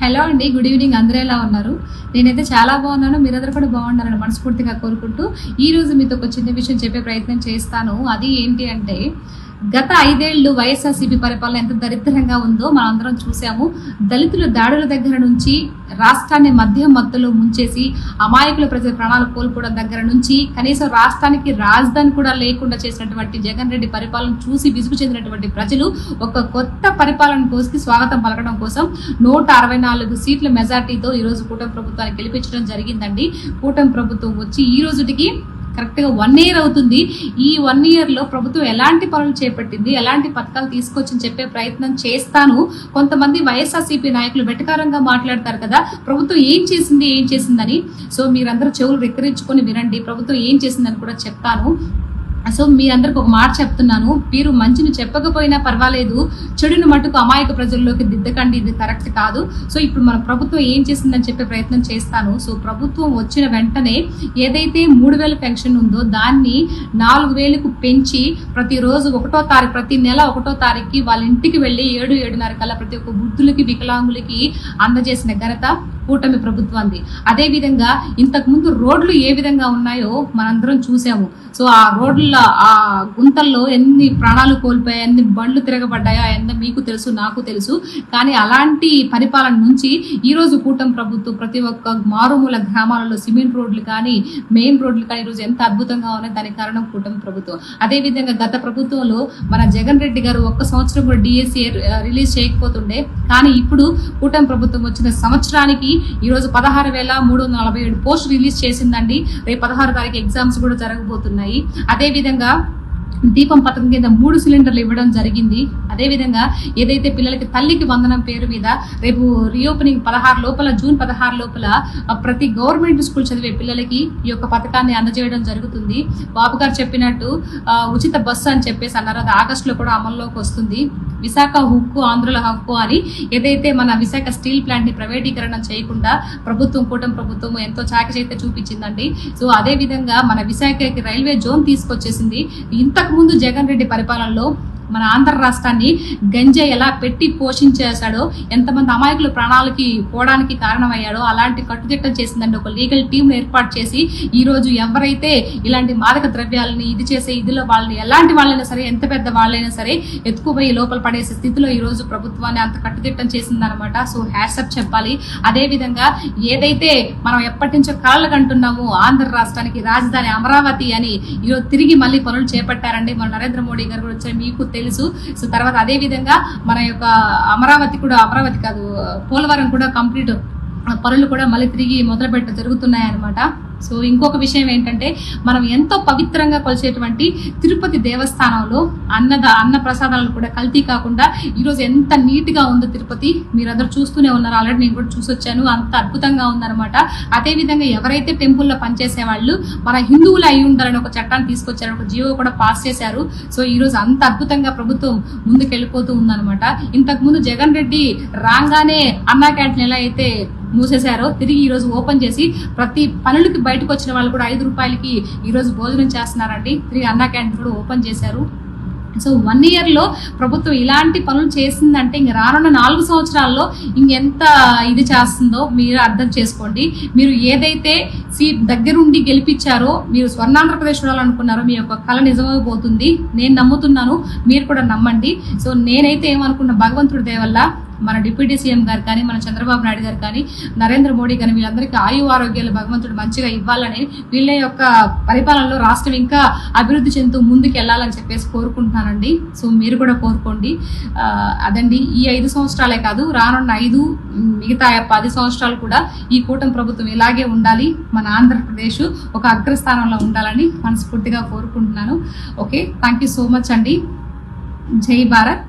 Hello అండి, good evening. అందరూ ఎలా ఉన్నారు? నేనైతే చాలా బాగున్నాను. మీరందరూ కూడా బాగున్నారని మనస్ఫూర్తిగా కోరుకుంటూ ఈ రోజు మీతో ఒక చిన్న విషయం చెప్పే ప్రయత్నం చేస్తాను. అది ఏంటి అంటే, గత 5 ఏళ్లు వైఎస్ఆర్సీపీ పరిపాలన ఎంత దరిద్రంగా ఉందో మనం అందరం చూసాము. దళితుల దాడుల దగ్గర నుంచి రాష్ట్రాన్ని మధ్య మత్తులో ముంచేసి అమాయకుల ప్రజల ప్రాణాలు కోల్పోవడం దగ్గర నుంచి కనీసం రాష్ట్రానికి రాజధాని కూడా లేకుండా చేసినటువంటి జగన్ రెడ్డి పరిపాలన చూసి విసుగు చెందినటువంటి ప్రజలు ఒక కొత్త పరిపాలన కోసం స్వాగతం పలకడం కోసం 164 సీట్ల మెజార్టీతో ఈ రోజు కూటమి ప్రభుత్వాన్ని గెలిపించడం జరిగిందండి. కూటమి ప్రభుత్వం వచ్చి ఈ రోజుకి కరెక్ట్గా 1 ఇయర్ అవుతుంది. ఈ 1 ఇయర్లో ప్రభుత్వం ఎలాంటి పనులు చేపట్టింది, ఎలాంటి పథకాలు తీసుకొచ్చని చెప్పే ప్రయత్నం చేస్తాను. కొంతమంది వైఎస్ఆర్సీపీ నాయకులు వెటకారంగా మాట్లాడతారు కదా, ప్రభుత్వం ఏం చేసిందని. సో మీరందరూ చెవులు రెక్కరించుకొని వినండి, ప్రభుత్వం ఏం చేసిందని కూడా చెప్తాను. సో మీ అందరికి ఒక మాట చెప్తున్నాను, మీరు మంచిని చెప్పకపోయినా పర్వాలేదు, చెడుని మటుకు అమాయక ప్రజల్లోకి దిద్దకండి, ఇది కరెక్ట్ కాదు. సో ఇప్పుడు మన ప్రభుత్వం ఏం చేసిందని చెప్పే ప్రయత్నం చేస్తాను. సో ప్రభుత్వం వచ్చిన వెంటనే ఏదైతే 3000 పెన్షన్ ఉందో దాన్ని 4000కు పెంచి ప్రతిరోజు 1వ తారీఖు, ప్రతి నెల 1వ తారీఖుకి వాళ్ళ ఇంటికి వెళ్ళి 7-7:30 కల్లా ప్రతి ఒక్క వృద్ధులకి వికలాంగులకి అందజేసిన ఘనత కూటమి ప్రభుత్వాన్ని. అదే విధంగా ఇంతకు ముందు రోడ్లు ఏ విధంగా ఉన్నాయో మనందరం చూసాము. సో ఆ రోడ్ల ఆ గుంతల్లో ఎన్ని ప్రాణాలు కోల్పోయాయి, ఎన్ని బండ్లు తిరగబడ్డాయో ఎంత మీకు తెలుసు, నాకు తెలుసు. కానీ అలాంటి పరిపాలన నుంచి ఈరోజు కూటమి ప్రభుత్వం ప్రతి ఒక్క మారుమూల గ్రామాలలో సిమెంట్ రోడ్లు కానీ మెయిన్ రోడ్లు కానీ ఈరోజు ఎంత అద్భుతంగా ఉన్నాయి, దానికి కారణం కూటమి ప్రభుత్వం. అదే విధంగా గత ప్రభుత్వంలో మన జగన్ రెడ్డి గారు 1 సంవత్సరం కూడా డిఎస్సి రిలీజ్ చేయకపోతుండే, కానీ ఇప్పుడు కూటమి ప్రభుత్వం వచ్చిన సంవత్సరానికి ఈరోజు 16,347 పోస్టులు రిలీజ్ చేసిందండి. రేపు 16 తారీఖు ఎగ్జామ్స్ కూడా జరగబోతున్నాయి. అదే విధంగా దీపం పథకం కింద 3 సిలిండర్లు ఇవ్వడం జరిగింది. అదేవిధంగా ఏదైతే పిల్లలకి తల్లికి వందనం పేరు మీద రేపు రీఓపెనింగ్ 16 లోపల, జూన్ 16 లోపల ప్రతి గవర్నమెంట్ స్కూల్ చదివే పిల్లలకి ఈ యొక్క పథకాన్ని అందజేయడం జరుగుతుంది. బాబు గారు చెప్పినట్టు ఉచిత బస్సు అని చెప్పేసి అన్నారు, అది ఆగస్టులో కూడా అమల్లోకి వస్తుంది. విశాఖ హక్కు, ఆంధ్రుల హక్కు అని ఏదైతే మన విశాఖ స్టీల్ ప్లాంట్ ని ప్రైవేటీకరణ చేయకుండా కూటమి ప్రభుత్వం ఎంతో చాకచైతే చూపించిందండి. సో అదే విధంగా మన విశాఖకి రైల్వే జోన్ తీసుకొచ్చేసింది. ఇంతకు ముందు జగన్ రెడ్డి పరిపాలనలో మన ఆంధ్ర రాష్ట్రాన్ని గంజా ఎలా పెట్టి పోషించేశాడో, ఎంతమంది అమాయకులు ప్రాణాలకి పోవడానికి కారణమయ్యాడో అలాంటి కట్టుదిట్టం చేసిందండి. ఒక లీగల్ టీం ఏర్పాటు చేసి ఈ రోజు ఎవరైతే ఇలాంటి మాదక ద్రవ్యాలని ఇది చేసే ఇదిలో వాళ్ళని ఎలాంటి వాళ్ళైనా సరే, ఎంత పెద్ద వాళ్ళైనా సరే ఎత్తుకుపోయి లోపల పడేసే స్థితిలో ఈ రోజు ప్రభుత్వాన్ని అంత కట్టుదిట్టం చేసిందనమాట. సో హ్యాట్సప్ చెప్పాలి. అదే విధంగా ఏదైతే మనం ఎప్పటి నుంచో కలలు కంటున్నామో ఆంధ్ర రాష్ట్రానికి రాజధాని అమరావతి అని ఈరోజు తిరిగి మళ్ళీ పనులు చేపట్టారండి. మన నరేంద్ర మోడీ గారు కూడా వచ్చారు, మీకు తెలుసు. సో తర్వాత అదే విధంగా మన యొక్క అమరావతి కాదు, పోలవరం కూడా కంప్లీట్ పనులు కూడా మళ్ళీ తిరిగి మొదలుపెట్ట జరుగుతున్నాయి అనమాట. సో ఇంకొక విషయం ఏంటంటే, మనం ఎంతో పవిత్రంగా కొలిచేటువంటి తిరుపతి దేవస్థానంలో అన్న ప్రసాదాలను కూడా కల్తీ కాకుండా ఈరోజు ఎంత నీట్ గా ఉందో తిరుపతి, మీరందరూ చూస్తూనే ఉన్నారు. ఆల్రెడీ నేను కూడా చూసొచ్చాను, అంత అద్భుతంగా ఉందన్నమాట. అదే విధంగా ఎవరైతే టెంపుల్లో పనిచేసే వాళ్ళు మన హిందువులు అయి ఉండాలని ఒక చట్టాన్ని తీసుకొచ్చారు, ఒక జియో కూడా పాస్ చేశారు. సో ఈ రోజు అంత అద్భుతంగా ప్రభుత్వం ముందుకెళ్ళిపోతూ ఉందన్నమాట. ఇంతకు ముందు జగన్ రెడ్డి రాగానే అన్నా క్యాంటీన్ ఎలా అయితే మూసేశారో తిరిగి ఈ రోజు ఓపెన్ చేసి ప్రతి పనులకి బయటకు వచ్చిన వాళ్ళు కూడా 5 రూపాయలకి ఈ రోజు భోజనం చేస్తున్నారండి. తిరిగి అన్నా క్యాంటీన్ కూడా ఓపెన్ చేశారు. సో 1 ఇయర్లో ప్రభుత్వం ఇలాంటి పనులు చేసిందంటే ఇంక రానున్న 4 సంవత్సరాల్లో ఇంకెంత ఇది చేస్తుందో మీరు అర్థం చేసుకోండి. మీరు ఏదైతే సీట్ దగ్గరుండి గెలిపించారో, మీరు స్వర్ణాంధ్రప్రదేశ్ చూడాలనుకున్నారో, మీ యొక్క కళ నిజమైపోతుంది. నేను నమ్ముతున్నాను, మీరు కూడా నమ్మండి. సో నేనైతే ఏమనుకున్నా, భగవంతుడి దయ వల్ల మన డిప్యూటీ సీఎం గారు కానీ, మన చంద్రబాబు నాయుడు గారు కానీ, నరేంద్ర మోడీ కానీ వీళ్ళందరికీ ఆరోగ్యాలు భగవంతుడు మంచిగా ఇవ్వాలని, వీళ్ళ యొక్క పరిపాలనలో రాష్ట్రం ఇంకా అభివృద్ధి చెందుతూ ముందుకు వెళ్ళాలని చెప్పేసి కోరుకుంటున్నానండి. సో మీరు కూడా కోరుకోండి. అదండి, ఈ 5 సంవత్సరాలే కాదు, రానున్న మిగతా 10 సంవత్సరాలు కూడా ఈ కూటమి ప్రభుత్వం ఇలాగే ఉండాలి, మన ఆంధ్రప్రదేశ్ ఒక అగ్రస్థానంలో ఉండాలని మనస్ఫూర్తిగా కోరుకుంటున్నాను. Okay, thank you so much అండి. జై భారత్.